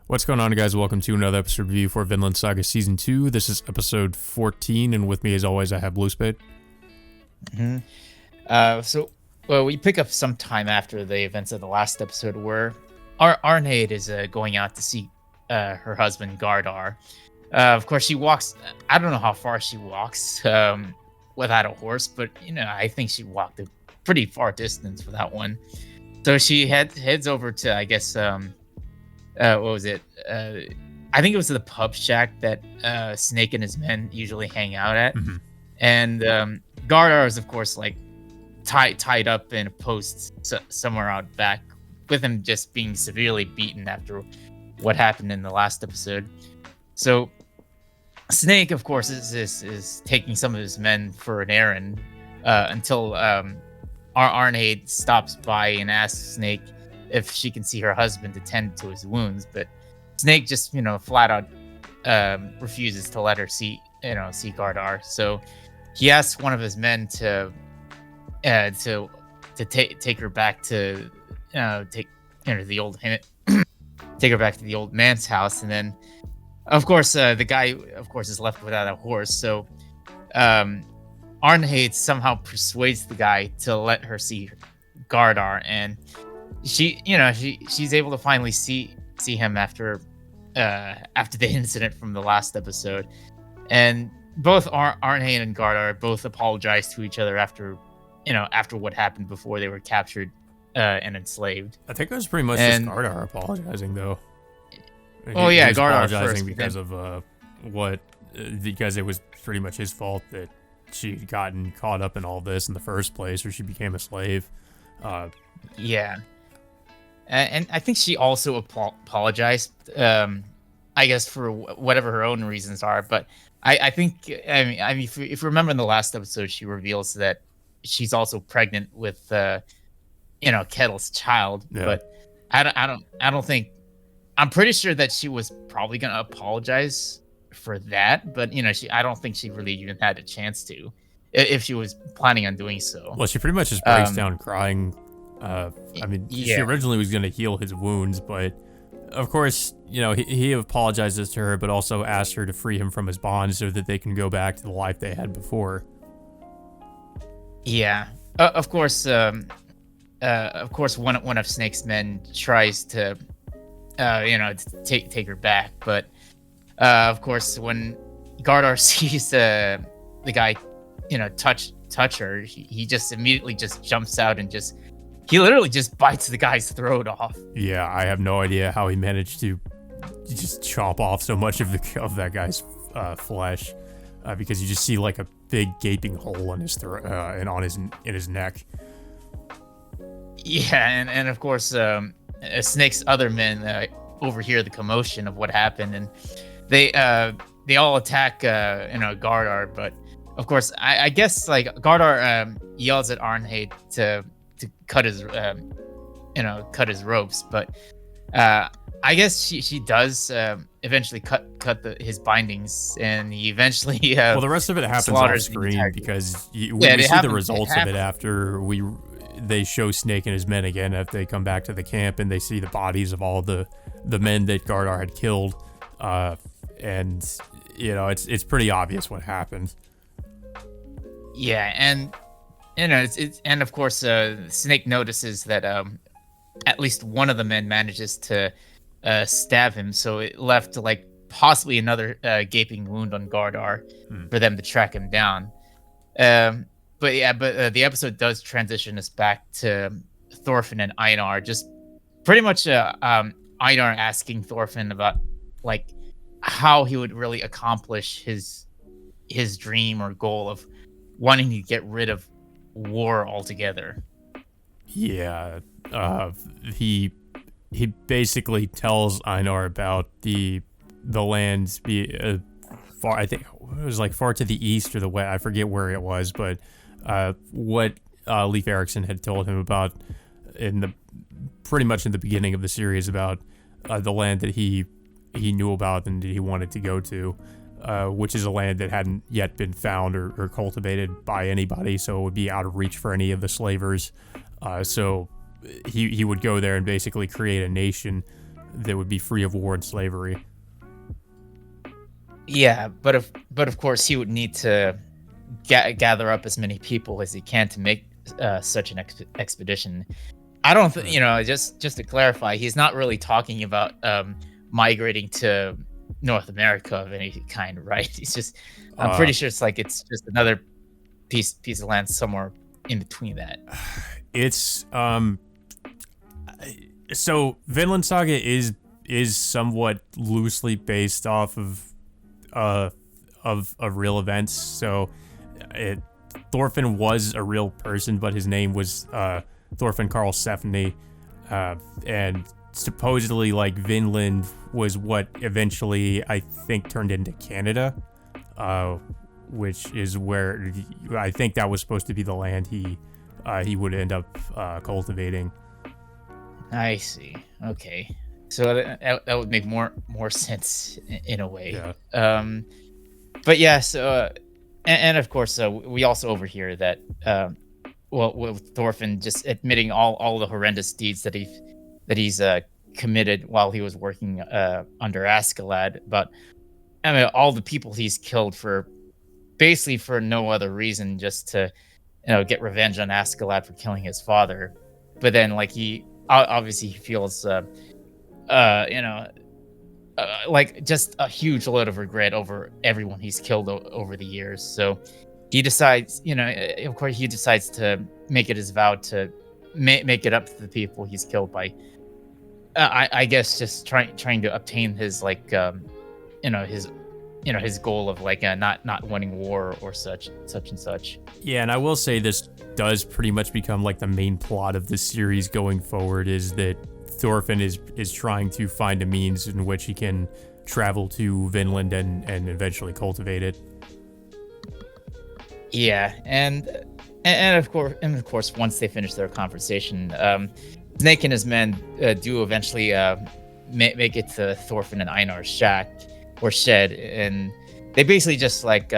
What's going on, guys? Welcome to another episode review for Vinland Saga Season 2. This is episode 14, and with me, as always, I have Blue Spade. Mm-hmm. We pick up some time after the events of the last episode where Arnheid is going out to see her husband, Gardar. Of course, she walks, I don't know how far she walks without a horse, but, I think she walked a pretty far distance for that one. So she heads over to, I guess, what was it? I think it was the pub shack that Snake and his men usually hang out at. Mm-hmm. And Gardar is, of course, like tied up in a post somewhere out back, with him just being severely beaten after what happened in the last episode. So Snake, of course, is taking some of his men for an errand until Arnheid stops by and asks Snake if she can see her husband attend to his wounds, but Snake just flat out refuses to let her see Gardar. So he asks one of his men to take her back to the old take her back to the old man's house, and then of course the guy is left without a horse. So Arnheid somehow persuades the guy to let her see Gardar, and she's able to finally see him after the incident from the last episode, and both Arnheid and Gardar both apologize to each other after what happened before they were captured and enslaved. I think it was pretty much just Gardar apologizing, though. Gardar apologizing first, because of because it was pretty much his fault that she'd gotten caught up in all this in the first place, or she became a slave. And I think she also apologized, I guess, for whatever her own reasons are. But I think, if you remember in the last episode, she reveals that she's also pregnant with, Kettle's child. Yeah. But I don't think, I'm pretty sure that she was probably going to apologize for that. But, I don't think she really even had a chance to, if she was planning on doing so. Well, she pretty much just breaks down crying. She originally was going to heal his wounds, but of course, he apologizes to her, but also asks her to free him from his bonds so that they can go back to the life they had before. Yeah. Of course, one of Snake's men tries to, take her back, but of course, when Gardar sees the guy, touch her, he just immediately just jumps out and he literally just bites the guy's throat off. Yeah, I have no idea how he managed to just chop off so much of that guy's flesh, because you just see like a big gaping hole in his throat and in his neck. Yeah, and of course, Snake's other men overhear the commotion of what happened, and they all attack Gardar. But of course, I guess like Gardar yells at Arnheid to cut his ropes, but I guess she does eventually cut his bindings, and he eventually well, the rest of it happens off screen because we see the results of it after they show Snake and his men again if they come back to the camp, and they see the bodies of all the men that Gardar had killed, and it's pretty obvious what happened. Yeah, and and of course, Snake notices that at least one of the men manages to stab him, so it left like possibly another gaping wound on Gardar for them to track him down. But the episode does transition us back to Thorfinn and Einar, just pretty much Einar asking Thorfinn about like how he would really accomplish his dream or goal of wanting to get rid of war altogether. Yeah, he basically tells Einar about the lands far. I think it was like far to the east or the west. I forget where it was, but what Leif Erikson had told him about pretty much in the beginning of the series about the land that he knew about and that he wanted to go to. Which is a land that hadn't yet been found or cultivated by anybody, so it would be out of reach for any of the slavers. So he would go there and basically create a nation that would be free of war and slavery. Yeah, but of course he would need to gather up as many people as he can to make such an expedition. I don't think, just to clarify, he's not really talking about migrating to North America of any kind, right? He's just, I'm pretty sure it's just another piece of land somewhere in between that. It's so Vinland Saga is somewhat loosely based off of real events. So Thorfinn was a real person, but his name was Thorfinn Karlsefni, and supposedly like Vinland was what eventually I think turned into Canada, which is where I think that was supposed to be the land he would end up cultivating. I see. Okay, so that would make more sense in a way. Yeah. But yeah, so and of course we also overhear that with Thorfinn just admitting all the horrendous deeds that he's committed while he was working under Askeladd. But I mean, all the people he's killed for basically for no other reason, just to get revenge on Askeladd for killing his father. But then like he obviously he feels like just a huge load of regret over everyone he's killed over the years. So he decides, of course, he decides to make it his vow to make it up to the people he's killed by, I guess, just trying to obtain his his goal of like not winning war or such and such. Yeah, and I will say this does pretty much become like the main plot of the series going forward, is that Thorfinn is trying to find a means in which he can travel to Vinland and eventually cultivate it. Yeah, and of course, once they finish their conversation, Snake and his men do eventually make it to Thorfinn and Einar's shack or shed, and they basically just like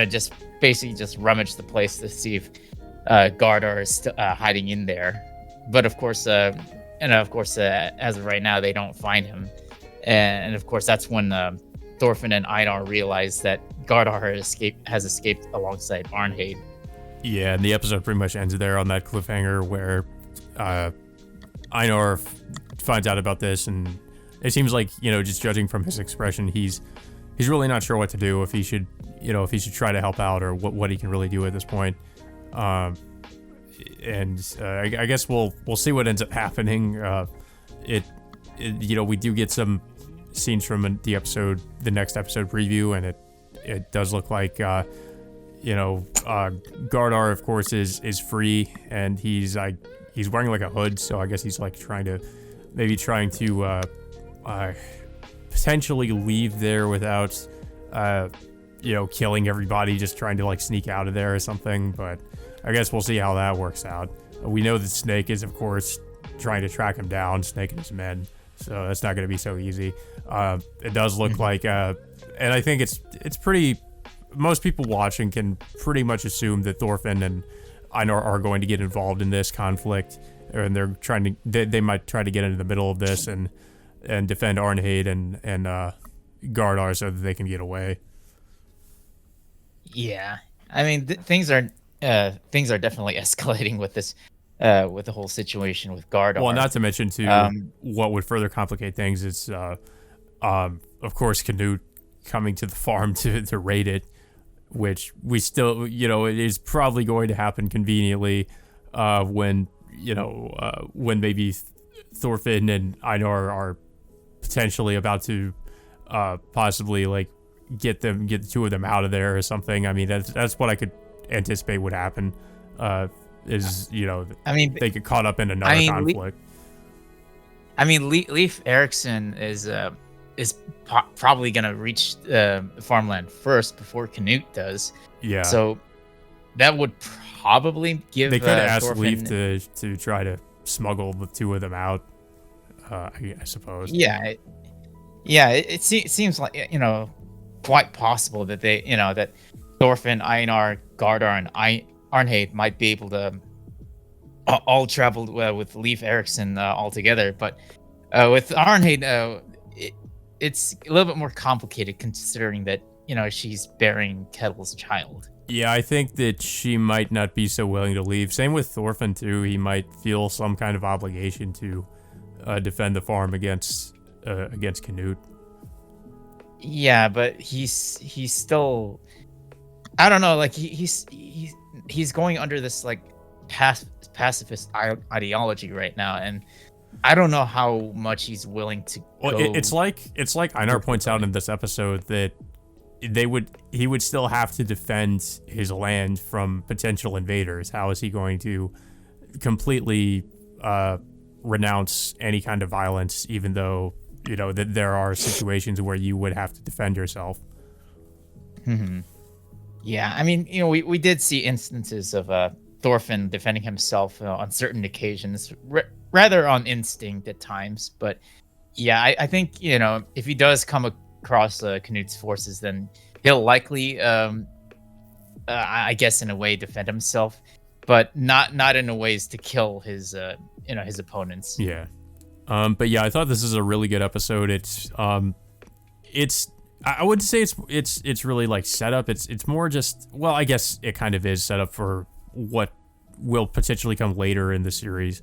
just basically just rummage the place to see if Gardar is hiding in there. But of course, as of right now, they don't find him, and of course that's when Thorfinn and Einar realize that Gardar has escaped alongside Arnheid. Yeah, and the episode pretty much ends there on that cliffhanger where Einar finds out about this, and it seems like, just judging from his expression, he's really not sure what to do, if he should try to help out or what he can really do at this point. I guess we'll see what ends up happening. We do get some scenes from the next episode preview, and it does look like Gardar, of course, is free, and he's wearing like a hood, so I guess he's like trying to potentially leave there without killing everybody, just trying to like sneak out of there or something. But I guess we'll see how that works out. We know that Snake is, of course, trying to track him down, Snake and his men, so that's not going to be so easy. It does look like, and I think it's pretty. Most people watching can pretty much assume that Thorfinn and Einar are going to get involved in this conflict, and they're trying to. They might try to get into the middle of this and defend Arnheid and Gardar so that they can get away. Yeah, I mean things are definitely escalating with this. With the whole situation with Gardar. Well, not to mention too, what would further complicate things is, of course, Canute coming to the farm to raid it, which we still, it is probably going to happen conveniently, when maybe Thorfinn and Einar are potentially about to, possibly like get the two of them out of there or something. I mean, that's what I could anticipate would happen. They get caught up in another conflict. Leif Erikson is probably gonna reach farmland first before Canute does. Yeah. So that would probably give. They could ask Thorfinn... Leif to try to smuggle the two of them out. I suppose. Yeah. It seems like quite possible that they that Thorfinn, Einar, Gardar, and Arnheid might be able to all travel with Leif Erikson all together, but With Arnheid, it's a little bit more complicated considering that she's bearing Kettle's child. Yeah, I think that she might not be so willing to leave. Same with Thorfinn too. He might feel some kind of obligation to defend the farm against Canute. Yeah, but he's still, I don't know, like he's going under this like pacifist ideology right now, and I don't know how much he's willing to Well, go. it's like Einar points out in this episode that he would still have to defend his land from potential invaders. How is he going to completely renounce any kind of violence, even though that there are situations where you would have to defend yourself? Yeah, I mean, we did see instances of Thorfinn defending himself on certain occasions, rather on instinct at times. But yeah, I think if he does come across Canute's forces, then he'll likely, I guess, in a way, defend himself, but not in a ways to kill his his opponents. Yeah. But yeah, I thought this is a really good episode. It's I would say it's really like setup. It's more just, well, I guess it kind of is set up for what will potentially come later in the series.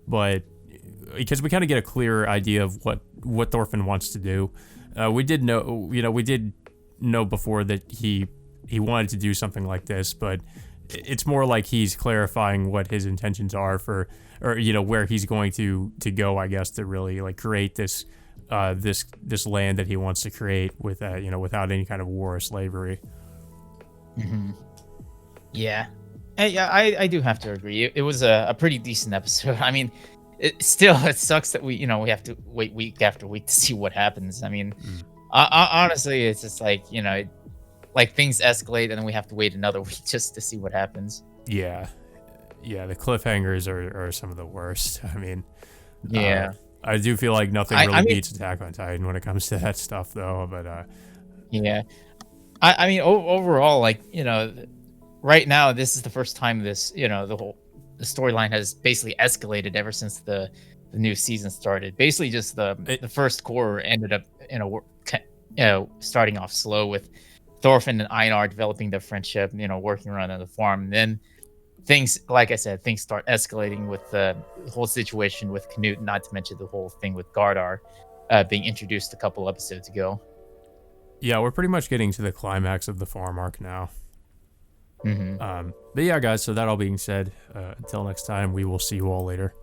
But because we kind of get a clear idea of what Thorfinn wants to do. We did know before that he wanted to do something like this, but it's more like he's clarifying what his intentions are or where he's going to go, I guess, to really like create this this land that he wants to create with without any kind of war or slavery. Yeah. I do have to agree. It was a pretty decent episode. I mean, it sucks that we have to wait week after week to see what happens. I mean, honestly, it's just like like things escalate and then we have to wait another week just to see what happens. Yeah, the cliffhangers are some of the worst. I mean, yeah, I do feel like nothing really beats Attack on Titan when it comes to that stuff, though. But yeah, I mean, overall, like right now, this is the first time the storyline has basically escalated ever since the new season started. Basically, just the first core ended up starting off slow with Thorfinn and Einar developing their friendship, working around on the farm. And then things, like I said, start escalating with the whole situation with Canute, not to mention the whole thing with Gardar being introduced a couple episodes ago. Yeah, we're pretty much getting to the climax of the farm arc now. Mm-hmm. But yeah, guys, so that all being said, until next time, we will see you all later.